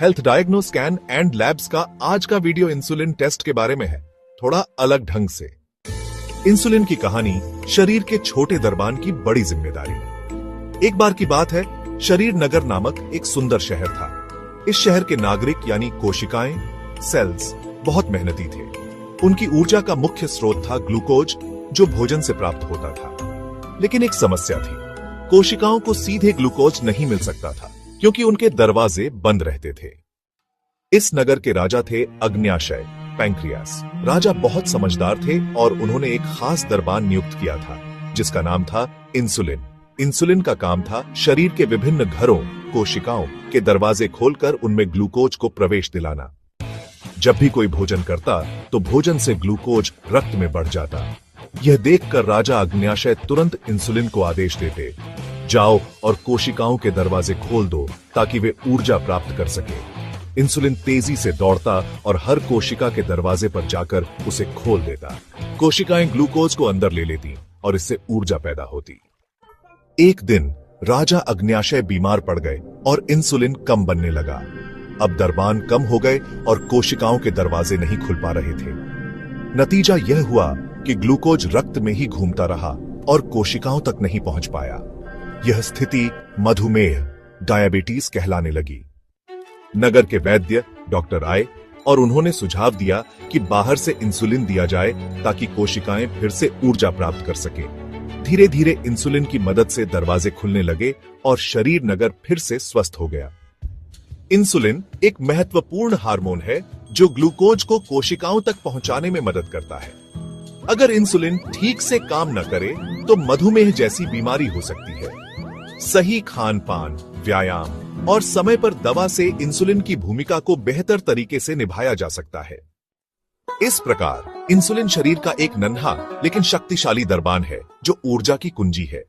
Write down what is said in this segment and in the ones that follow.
Health डायग्नो scan and labs का आज का वीडियो इंसुलिन टेस्ट के बारे में है, थोड़ा अलग ढंग से। इंसुलिन की कहानी शरीर के छोटे दरबान की बड़ी जिम्मेदारी है। एक बार की बात है, शरीर नगर नामक एक सुंदर शहर था। इस शहर के नागरिक यानी कोशिकाएं, सेल्स बहुत मेहनती थे। उनकी ऊर्जा का मुख्य स्रोत था ग्लूकोज, जो भोजन से प्राप्त होता था। लेकिन एक समस्या थी, कोशिकाओं को सीधे ग्लूकोज नहीं मिल सकता था, क्योंकि उनके दरवाजे बंद रहते थे। इस नगर के राजा थे अग्न्याशय, पैंक्रियास। राजा बहुत समझदार थे और उन्होंने एक खास दरबान नियुक्त किया था, जिसका नाम था इंसुलिन। इंसुलिन का काम था शरीर के विभिन्न घरों, कोशिकाओं के दरवाजे खोलकर उनमें ग्लूकोज को प्रवेश दिलाना। जब भी कोई भोजन करता तो भोजन से ग्लूकोज रक्त में बढ़ जाता। यह देखकर राजा अग्न्याशय तुरंत इंसुलिन को आदेश देते, जाओ और कोशिकाओं के दरवाजे खोल दो ताकि वे ऊर्जा प्राप्त कर सके। इंसुलिन तेजी से दौड़ता और हर कोशिका के दरवाजे पर जाकर उसे खोल देता। कोशिकाएं ग्लूकोज को अंदर ले लेती और इससे ऊर्जा पैदा होती। एक दिन राजा अग्न्याशय बीमार पड़ गए और इंसुलिन कम बनने लगा। अब दरबान कम हो गए और कोशिकाओं के दरवाजे नहीं खुल पा रहे थे। नतीजा यह हुआ कि ग्लूकोज रक्त में ही घूमता रहा और कोशिकाओं तक नहीं पहुंच पाया। यह स्थिति मधुमेह, डायबिटीज कहलाने लगी। नगर के वैद्य डॉक्टर आए और उन्होंने सुझाव दिया कि बाहर से इंसुलिन दिया जाए ताकि कोशिकाएं फिर से ऊर्जा प्राप्त कर सके। धीरे धीरे इंसुलिन की मदद से दरवाजे खुलने लगे और शरीर नगर फिर से स्वस्थ हो गया। इंसुलिन एक महत्वपूर्ण हार्मोन है जो ग्लूकोज को कोशिकाओं तक पहुंचाने में मदद करता है। अगर इंसुलिन ठीक से काम न करे तो मधुमेह जैसी बीमारी हो सकती है। सही खान पान, व्यायाम और समय पर दवा से इंसुलिन की भूमिका को बेहतर तरीके से निभाया जा सकता है। इस प्रकार इंसुलिन शरीर का एक नन्हा लेकिन शक्तिशाली दरबान है जो ऊर्जा की कुंजी है।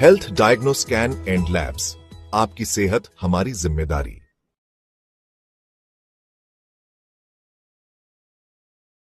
हेल्थ डायग्नो स्कैन एंड लैब्स, आपकी सेहत हमारी जिम्मेदारी।